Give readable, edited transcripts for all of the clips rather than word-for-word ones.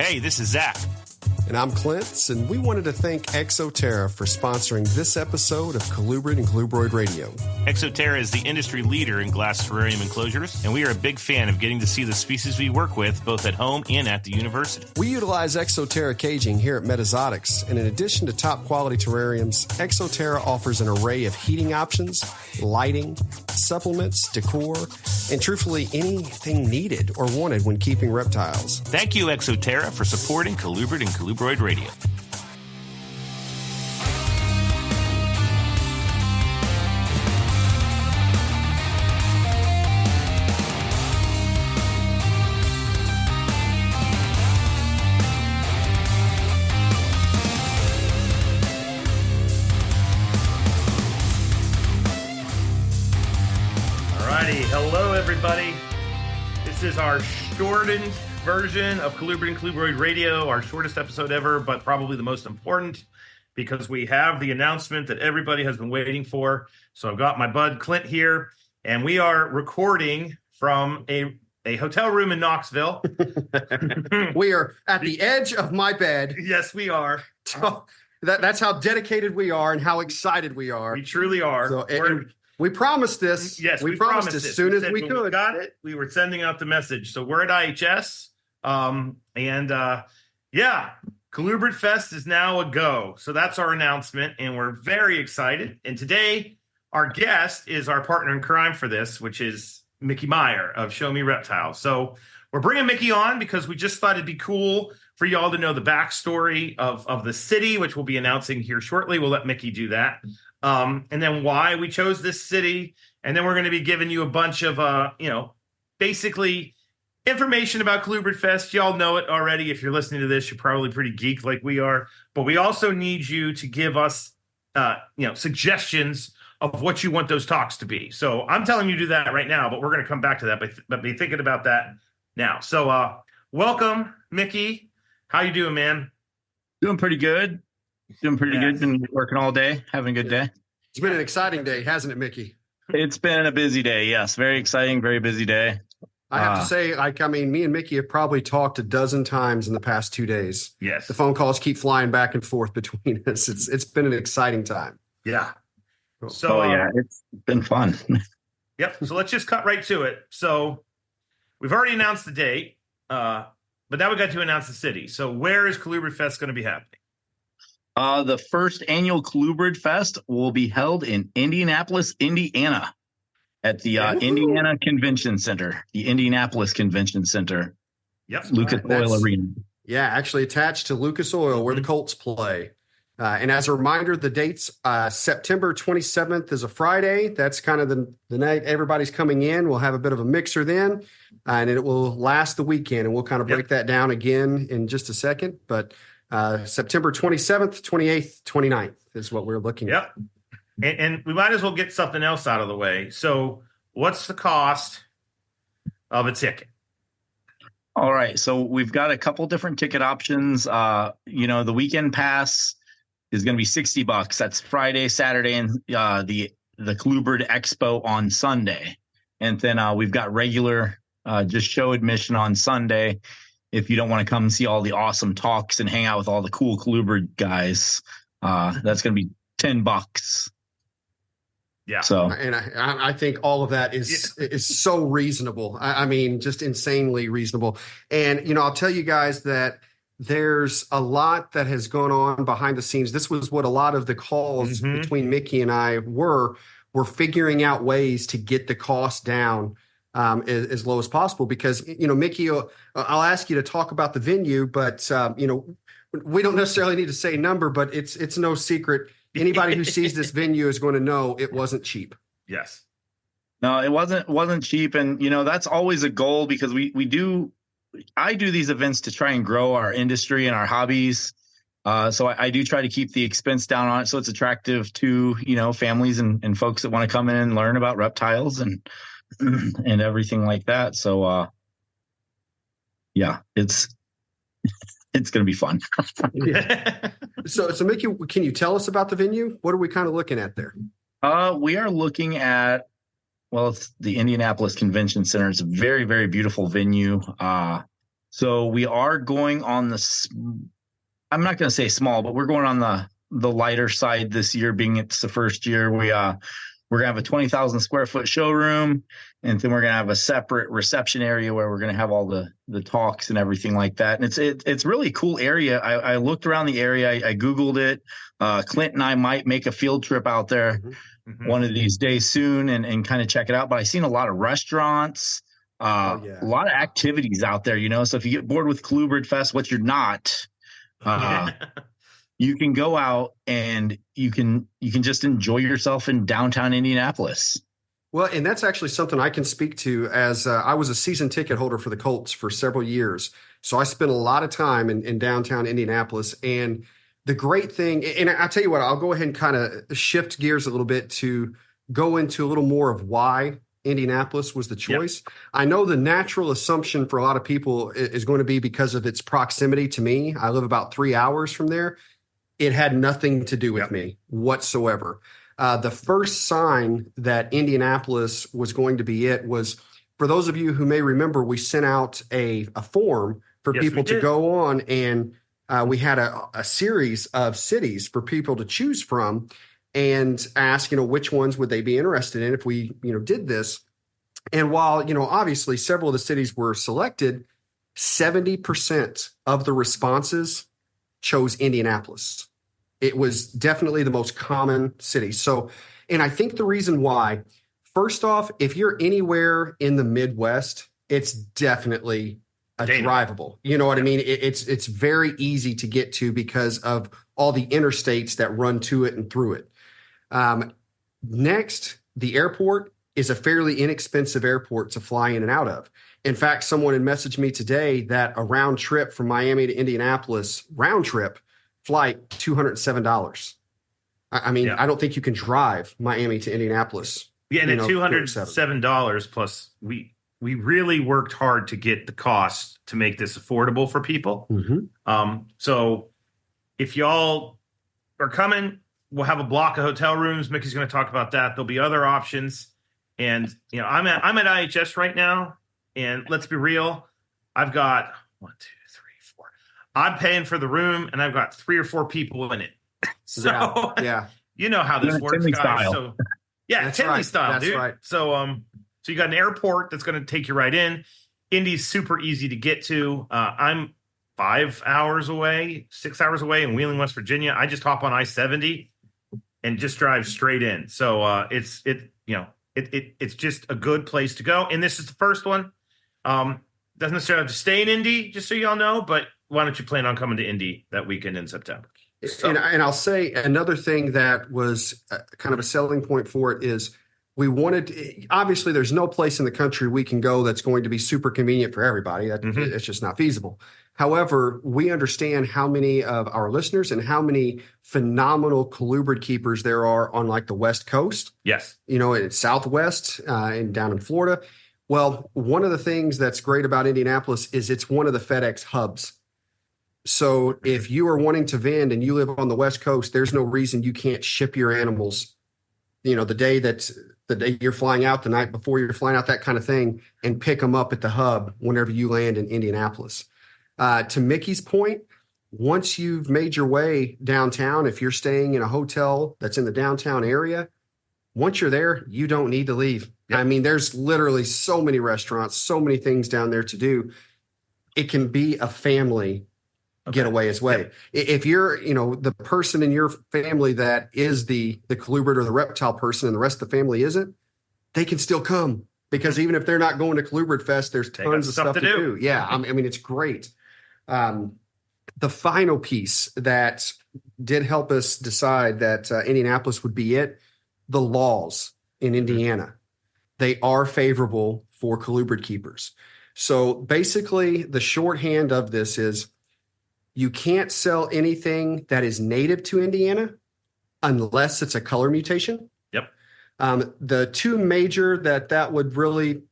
Hey, this is Zach. And I'm Clint, and we wanted to thank Exoterra for sponsoring this episode of Colubrid and Colubroid Radio. Exoterra is the industry leader in glass terrarium enclosures, and we are a big fan of getting to see the species we work with both at home and at the university. We utilize Exoterra caging here at Metazotics, and in addition to top quality terrariums, Exoterra offers an array of heating options, lighting, supplements, decor, and truthfully anything needed or wanted when keeping reptiles. Thank you, Exoterra, for supporting Colubrid and Colubroid Radio. Hello, everybody. This is our shortened version of Colubrid and Colubroid Radio, our shortest episode ever, but probably the most important because we have the announcement that everybody has been waiting for. So I've got my bud Clint here, and we are recording from a hotel room in Knoxville. We are at the edge of my bed. Yes, we are. So that's how dedicated we are and how excited we are. We truly are. So, we promised this. Yes, we promised as soon as we could. We got it. We were sending out the message. So we're at IHS. Colubridfest is now a go. So that's our announcement, and we're very excited. And today, our guest is our partner in crime for this, which is Mickey Meyer of Show Me Reptiles. So we're bringing Mickey on because we just thought it'd be cool for y'all to know the backstory of the city, which we'll be announcing here shortly. We'll let Mickey do that. And then why we chose this city. And then we're going to be giving you a bunch of, basically information about Colubridfest. Y'all know it already. If you're listening to this, you're probably pretty geek like we are. But we also need you to give us, suggestions of what you want those talks to be. So I'm telling you to do that right now, but we're going to come back to that. But be thinking about that now. So welcome, Mickey. How you doing, man? Doing pretty good. Good. Been working all day, having a good day. It's been an exciting day, hasn't it, Mickey? It's been a busy day. Yes. Very exciting. Very busy day. I have to say, me and Mickey have probably talked a dozen times in the past 2 days. Yes. The phone calls keep flying back and forth between us. It's been an exciting time. Yeah. So, it's been fun. Yep. So let's just cut right to it. So we've already announced the date, but now we got to announce the city. So where is Colubridfest going to be happening? The first annual Colubrid Fest will be held in Indianapolis, Indiana, at the Indiana Convention Center, the Indianapolis Convention Center. Yep. Lucas Oil Arena. Yeah, actually attached to Lucas Oil, where the Colts play. And as a reminder, the date's September 27th is a Friday. That's kind of the night everybody's coming in. We'll have a bit of a mixer then, and it will last the weekend. And we'll kind of break that down again in just a second. But September 27th, 28th, 29th is what we're looking at. And we might as well get something else out of the way. So what's the cost of a ticket? All right. So we've got a couple different ticket options. The weekend pass is going to be $60. That's Friday, Saturday, and the Colubrid Expo on Sunday. And then we've got regular just show admission on Sunday. If you don't want to come and see all the awesome talks and hang out with all the cool Colubrid guys, that's going to be $10. Yeah. So, and I think all of that is so reasonable. I mean, just insanely reasonable. And, I'll tell you guys that there's a lot that has gone on behind the scenes. This was what a lot of the calls between Mickey and I were figuring out ways to get the cost down as low as possible, because, Mickey, I'll ask you to talk about the venue, but, we don't necessarily need to say a number, but it's no secret. Anybody who sees this venue is going to know it wasn't cheap. Yes. No, it wasn't cheap. And, that's always a goal, because I do these events to try and grow our industry and our hobbies. So I do try to keep the expense down on it, so it's attractive to, families and folks that want to come in and learn about reptiles and everything like that. So, it's going to be fun. Yeah. So Mickey, can you tell us about the venue? What are we kind of looking at there? We are looking at, it's the Indianapolis Convention Center. It's a very, very beautiful venue. So we are going on I'm not going to say small, but we're going on the lighter side this year, being it's the first year. We're going to have a 20,000 square foot showroom, and then we're going to have a separate reception area where we're going to have all the talks and everything like that. And it's really cool area. I looked around the area. I Googled it. Clint and I might make a field trip out there one of these days soon and kind of check it out. But I've seen a lot of restaurants, a lot of activities out there, So if you get bored with Colubridfest, what you're not, you can go out and you can just enjoy yourself in downtown Indianapolis. Well, and that's actually something I can speak to, as I was a season ticket holder for the Colts for several years. So I spent a lot of time in downtown Indianapolis. And the great thing, and I tell you what, I'll go ahead and kind of shift gears a little bit to go into a little more of why Indianapolis was the choice. Yep. I know the natural assumption for a lot of people is going to be because of its proximity to me. I live about 3 hours from there. It had nothing to do with me whatsoever. The first sign that Indianapolis was going to be it was, for those of you who may remember, we sent out a form for people to go on, and we had a series of cities for people to choose from and ask, which ones would they be interested in if we, did this. And while, obviously several of the cities were selected, 70% of the responses chose Indianapolis. It was definitely the most common city. So, and I think the reason why, first off, if you're anywhere in the Midwest, it's definitely drivable. You know what I mean? It's very easy to get to because of all the interstates that run to it and through it. Next, the airport is a fairly inexpensive airport to fly in and out of. In fact, someone had messaged me today that a round trip from Miami to Indianapolis, round trip flight, $207. I mean, I don't think you can drive Miami to Indianapolis. Yeah, and at $207 plus, we really worked hard to get the cost to make this affordable for people. So if y'all are coming, we'll have a block of hotel rooms. Mickey's going to talk about that. There'll be other options. And, I'm at IHS right now. And let's be real, I've got 1, 2, 3, 4. I'm paying for the room, and I've got 3 or 4 people in it. So you know how this works, guys. Style. So Tinley style, that's dude. Right. So you got an airport that's going to take you right in. Indy's super easy to get to. I'm 5 hours away, 6 hours away in Wheeling, West Virginia. I just hop on I-70 and just drive straight in. So it's just a good place to go. And this is the first one. Doesn't necessarily have to stay in Indy, just so y'all know, but why don't you plan on coming to Indy that weekend in September? So. And I'll say another thing that was kind of a selling point for it is we wanted, obviously there's no place in the country we can go that's going to be super convenient for everybody. It's just not feasible. However, we understand how many of our listeners and how many phenomenal colubrid keepers there are on like the West Coast. Yes. In Southwest and down in Florida. Well, one of the things that's great about Indianapolis is it's one of the FedEx hubs. So if you are wanting to vend and you live on the West Coast, there's no reason you can't ship your animals, the day you're flying out, the night before you're flying out, that kind of thing, and pick them up at the hub whenever you land in Indianapolis. To Mickey's point, once you've made your way downtown, if you're staying in a hotel that's in the downtown area, once you're there, you don't need to leave. Yep. I mean, there's literally so many restaurants, so many things down there to do. It can be a family getaway as well. Yep. If you're, the person in your family that is the colubrid or the reptile person and the rest of the family isn't, they can still come, because even if they're not going to Colubridfest, there's tons of stuff to do. Yeah. I mean, it's great. The final piece that did help us decide that Indianapolis would be it, the laws in Indiana, they are favorable for colubrid keepers. So basically the shorthand of this is you can't sell anything that is native to Indiana unless it's a color mutation. Yep. The two major that would really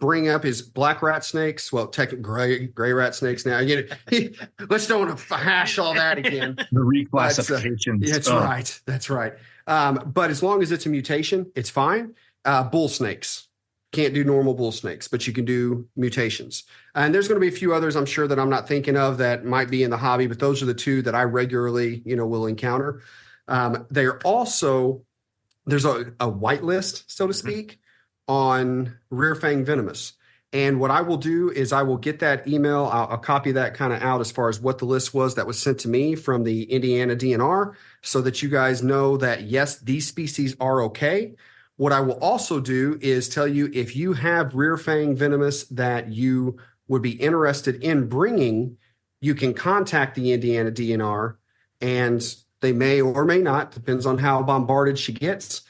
bring up is black rat snakes. Well, technically gray rat snakes now. Let's don't hash all that again. The reclassifications. That's right. But as long as it's a mutation, it's fine. Bull snakes. Can't do normal bull snakes, but you can do mutations. And there's going to be a few others I'm sure that I'm not thinking of that might be in the hobby, but those are the two that I regularly, will encounter. They're also, there's a whitelist, so to speak, on rear fang venomous. And what I will do is I will get that email. I'll copy that kind of out as far as what the list was that was sent to me from the Indiana DNR so that you guys know that, yes, these species are okay. What I will also do is tell you if you have rear fang venomous that you would be interested in bringing, you can contact the Indiana DNR, and they may or may not, depends on how bombarded she gets,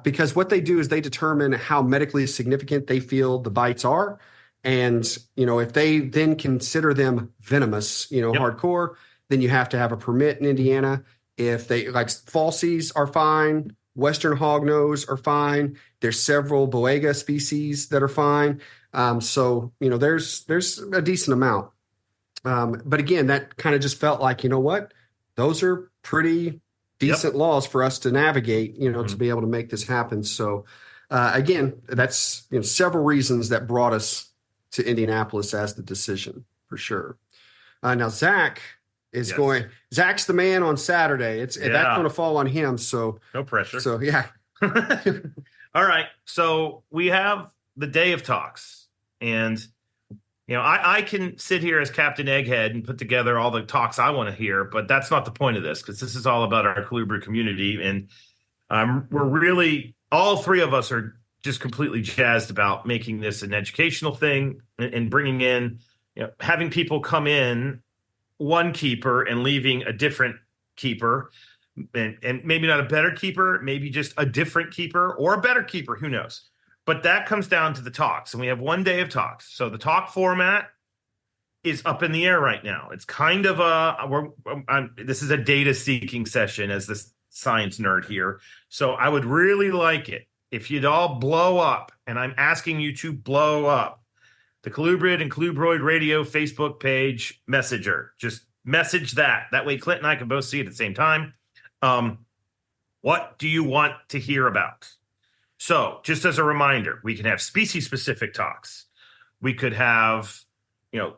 because what they do is they determine how medically significant they feel the bites are. And, if they then consider them venomous, hardcore, then you have to have a permit in Indiana. If they like falsies are fine. Western hognose are fine. There's several Boega species that are fine. So, there's a decent amount. But again, that kind of just felt like, those are pretty decent laws for us to navigate, to be able to make this happen. So, again, that's several reasons that brought us to Indianapolis as the decision for sure. Now, Zach is going. Zach's the man on Saturday. That's going to fall on him. So no pressure. So yeah. All right. So we have the day of talks, and I can sit here as Captain Egghead and put together all the talks I want to hear, but that's not the point of this, because this is all about our Colubrid community, and we're really, all three of us are just completely jazzed about making this an educational thing and bringing in, having people come in one keeper and leaving a different keeper, and maybe not a better keeper, maybe just a different keeper or a better keeper, who knows. But that comes down to the talks, and we have one day of talks. So the talk format is up in the air right now. It's kind of this is a data seeking session as this science nerd here. So I would really like it if you'd all blow up, and I'm asking you to blow up the Colubrid and Colubroid Radio Facebook page messenger. Just message that. That way Clint and I can both see it at the same time. What do you want to hear about? So just as a reminder, we can have species-specific talks. We could have,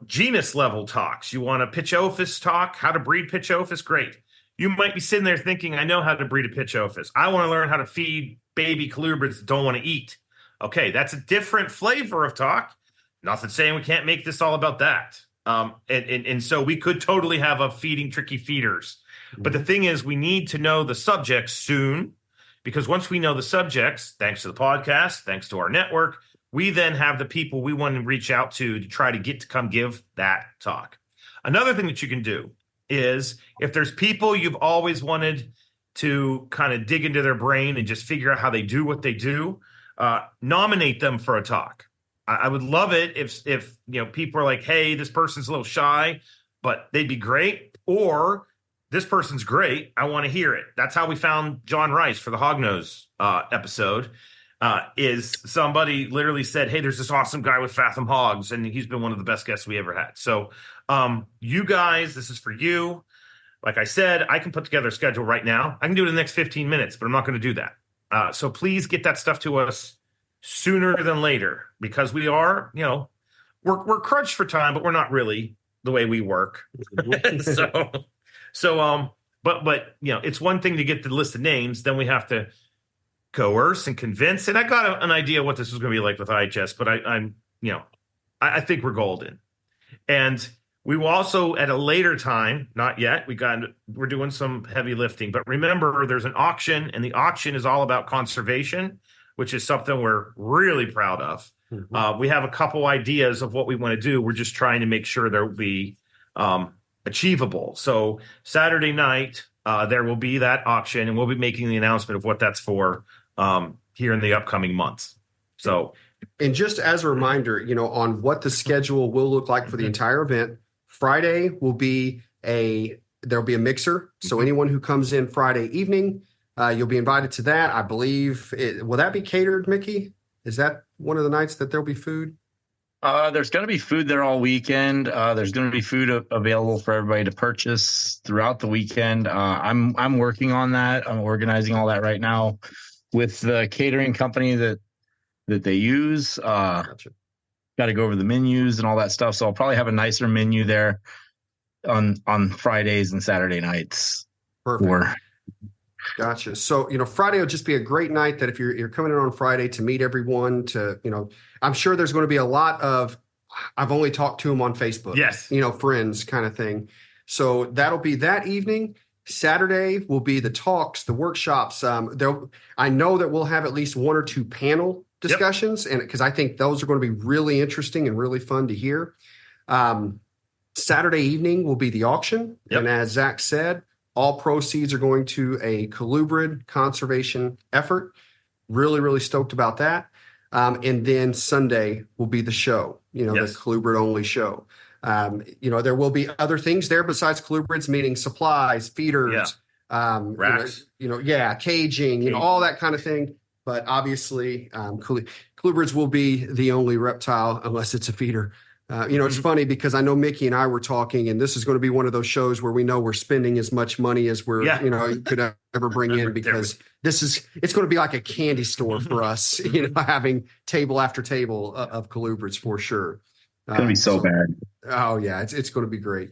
genus-level talks. You want a Pitchophis talk, how to breed Pitchophis? Great. You might be sitting there thinking, I know how to breed a Pitchophis. I want to learn how to feed baby colubrids that don't want to eat. Okay, that's a different flavor of talk. Nothing saying we can't make this all about that. And so we could totally have a feeding tricky feeders. But the thing is, we need to know the subjects soon, because once we know the subjects, thanks to the podcast, thanks to our network, we then have the people we want to reach out to try to get to come give that talk. Another thing that you can do is, if there's people you've always wanted to kind of dig into their brain and just figure out how they do what they do, nominate them for a talk. I would love it if people are like, hey, this person's a little shy, but they'd be great. Or this person's great, I want to hear it. That's how we found John Rice for the Hognose episode. Is somebody literally said, hey, there's this awesome guy with Fathom Hogs, and he's been one of the best guests we ever had. So you guys, this is for you. Like I said, I can put together a schedule right now. I can do it in the next 15 minutes, but I'm not going to do that. So please get that stuff to us sooner than later, because we are, we're crunched for time, but we're not really the way we work. But it's one thing to get the list of names, then we have to coerce and convince. And I got an idea what this was going to be like with IHS, but I think we're golden. And we will also, at a later time, not yet, we're doing some heavy lifting, but remember, there's an auction, and the auction is all about conservation, which is something we're really proud of. We have a couple ideas of what we want to do. We're just trying to make sure there will be achievable. So Saturday night, there will be that auction, and we'll be making the announcement of what that's for here in the upcoming months. So, and just as a reminder, on what the schedule will look like for the entire event, Friday will be there'll be a mixer. So anyone who comes in Friday evening, you'll be invited to that. I believe will that be catered, Mickey? Is that one of the nights that there'll be food? There's going to be food there all weekend. There's going to be food available for everybody to purchase throughout the weekend. I'm working on that. I'm organizing all that right now with the catering company that that they use. Gotcha. Got to go over the menus and all that stuff. So I'll probably have a nicer menu there on Fridays and Saturday nights. Perfect. Gotcha. So, Friday will just be a great night that if you're coming in on Friday to meet everyone I'm sure there's going to be a lot of, I've only talked to them on Facebook. Yes. Friends kind of thing. So that'll be that evening. Saturday will be the talks, the workshops. I know that we'll have at least one or two panel discussions, and because I think those are going to be really interesting and really fun to hear. Saturday evening will be the auction. Yep. And as Zach said, all proceeds are going to a Colubrid conservation effort. Really, really stoked about that. And then Sunday will be the show, the Colubrid only show. There will be other things there besides Colubrids, meaning supplies, feeders, racks, caging, all that kind of thing. But obviously, Colubrids will be the only reptile unless it's a feeder. It's funny because I know Mickey and I were talking, and this is going to be one of those shows where we know we're spending as much money as we're, could ever bring in, because it's going to be like a candy store for us, having table after table of Colubrids for sure. It's going to be so bad. Oh yeah, it's going to be great.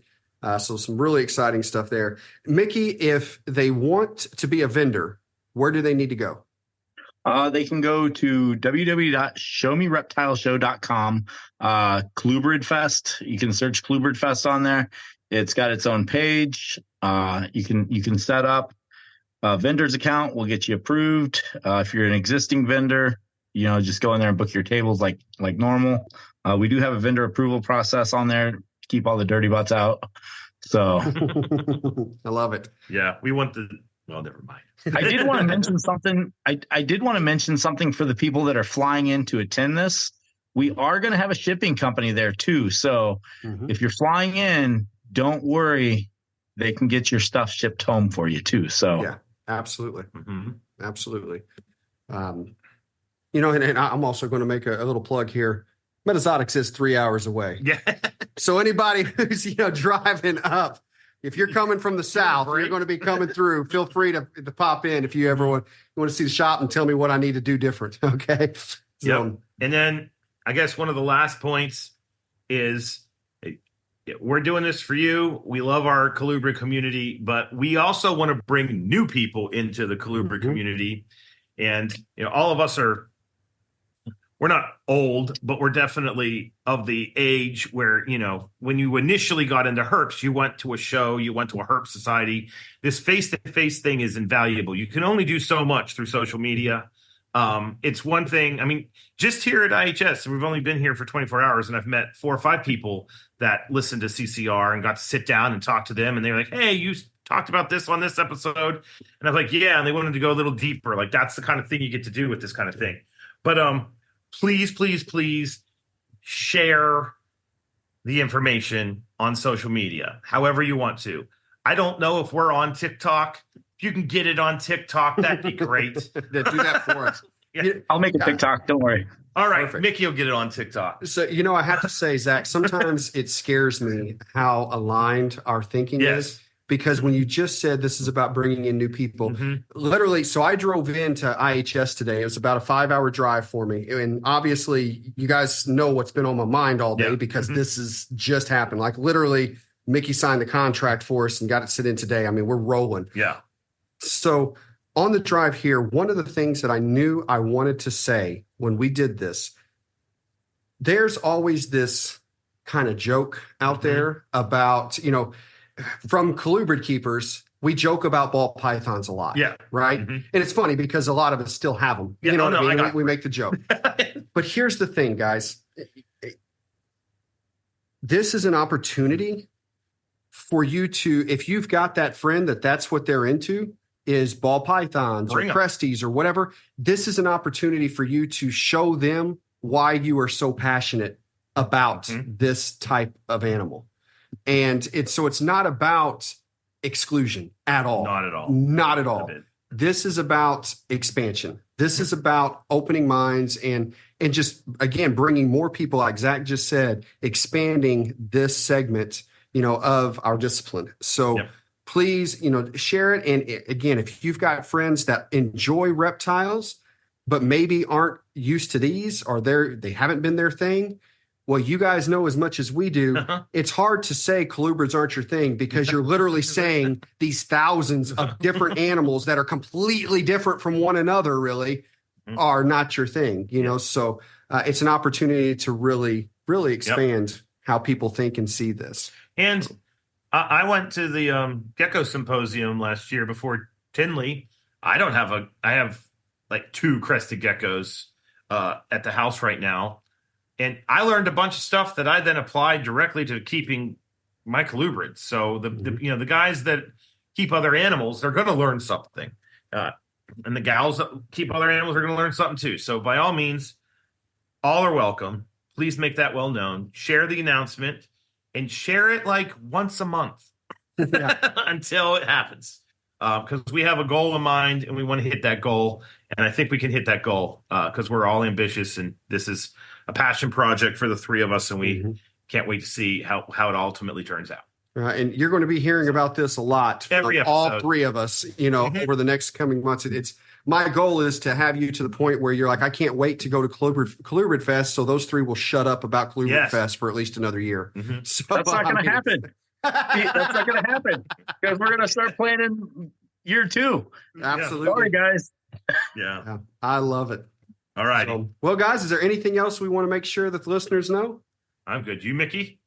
So some really exciting stuff there. Mickey, if they want to be a vendor, where do they need to go? They can go to www.showmereptileshow.com. Colubridfest. You can search Colubridfest on there. It's got its own page. You can set up a vendor's account. We'll get you approved. If you're an existing vendor, just go in there and book your tables like normal. We do have a vendor approval process on there to keep all the dirty butts out. So I love it. Yeah, we want well, never mind. I did want to mention something. I did want to mention something for the people that are flying in to attend this. We are going to have a shipping company there too. So if you're flying in, don't worry. They can get your stuff shipped home for you too. So yeah, absolutely. Absolutely. And I'm also going to make a little plug here. Metazotics is 3 hours away. Yeah. So anybody who's, driving up, if you're coming from the south, you're going to be coming through, feel free to pop in if you ever want to see the shop and tell me what I need to do different. Okay. And then I guess one of the last points is we're doing this for you. We love our Colubrid community, but we also want to bring new people into the Colubrid community. And, all of us we're not old, but we're definitely of the age where, when you initially got into herps, you went to a show, you went to a herp society. This face-to-face thing is invaluable. You can only do so much through social media. It's one thing. I mean, just here at IHS, we've only been here for 24 hours, and I've met 4 or 5 people that listened to CCR and got to sit down and talk to them. And they were like, hey, you talked about this on this episode. And I was like, yeah. And they wanted to go a little deeper. Like, that's the kind of thing you get to do with this kind of thing. But, please, please, please share the information on social media, however you want to. I don't know if we're on TikTok. If you can get it on TikTok, that'd be great. Do that for us. Yeah. I'll make a TikTok. Don't worry. All right. Perfect. Mickey will get it on TikTok. So, I have to say, Zach, sometimes it scares me how aligned our thinking is. Because when you just said this is about bringing in new people, literally, so I drove into IHS today. It was about a 5-hour drive for me. And obviously, you guys know what's been on my mind all day because this has just happened. Like literally, Mickey signed the contract for us and got it sit in today. I mean, we're rolling. Yeah. So on the drive here, one of the things that I knew I wanted to say when we did this, there's always this kind of joke out there about, from Colubrid keepers, we joke about ball pythons a lot. Yeah. Right. And it's funny because a lot of us still have them. Yeah, What I mean? We make the joke. But here's the thing, guys. This is an opportunity for you to, if you've got that friend that's what they're into, is ball pythons or cresties or whatever, this is an opportunity for you to show them why you are so passionate about this type of animal. And it's not about exclusion at all. Not at all. Not at all. This is about expansion. This is about opening minds and just, again, bringing more people, like Zach just said, expanding this segment, of our discipline. So please, share it. And again, if you've got friends that enjoy reptiles, but maybe aren't used to these, or they haven't been their thing. Well, you guys know as much as we do. It's hard to say colubrids aren't your thing because you're literally saying these thousands of different animals that are completely different from one another really are not your thing, you know? So it's an opportunity to really, really expand how people think and see this. And I went to the Gecko Symposium last year before Tinley. I have like 2 crested geckos at the house right now. And I learned a bunch of stuff that I then applied directly to keeping my colubrids. So the guys that keep other animals, they're going to learn something. And the gals that keep other animals are going to learn something too. So by all means, all are welcome. Please make that well known. Share the announcement and share it like once a month until it happens. Because we have a goal in mind and we want to hit that goal. And I think we can hit that goal because we're all ambitious and this is a passion project for the 3 of us. And we can't wait to see how it ultimately turns out. And you're going to be hearing about this a lot from all 3 of us, you know, over the next coming months. It's my goal is to have you to the point where you're like, I can't wait to go to Colubridfest. So those 3 will shut up about Colubridfest for at least another year. So that's not going to happen. That's not going to happen because we're going to start planning in year 2. Absolutely. Sorry, guys. Yeah. I love it. All right. So, well, guys, is there anything else we want to make sure that the listeners know? I'm good. You, Mickey?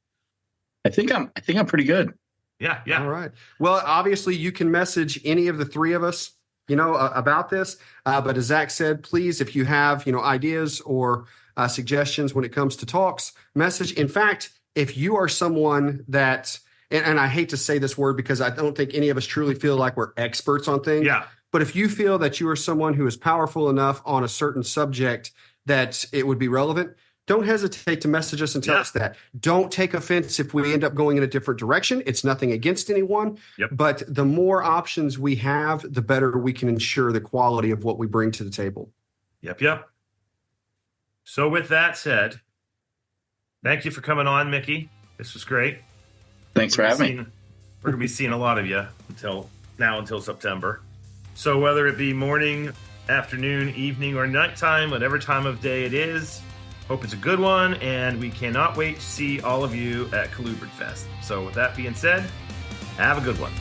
I think I'm pretty good. Yeah. All right. Well, obviously you can message any of the 3 of us, you know, about this. But as Zach said, please, if you have, you know, ideas or suggestions when it comes to talks, message. In fact, if you are someone that, and I hate to say this word because I don't think any of us truly feel like we're experts on things. Yeah. But if you feel that you are someone who is powerful enough on a certain subject that it would be relevant, don't hesitate to message us and tell us that. Don't take offense if we end up going in a different direction. It's nothing against anyone. But the more options we have, the better we can ensure the quality of what we bring to the table. Yep. So with that said, thank you for coming on, Mickey. This was great. Thanks for having me. We're going to be seeing a lot of you until September. So whether it be morning, afternoon, evening, or nighttime, whatever time of day it is, hope it's a good one, and we cannot wait to see all of you at Colubridfest. So with that being said, have a good one.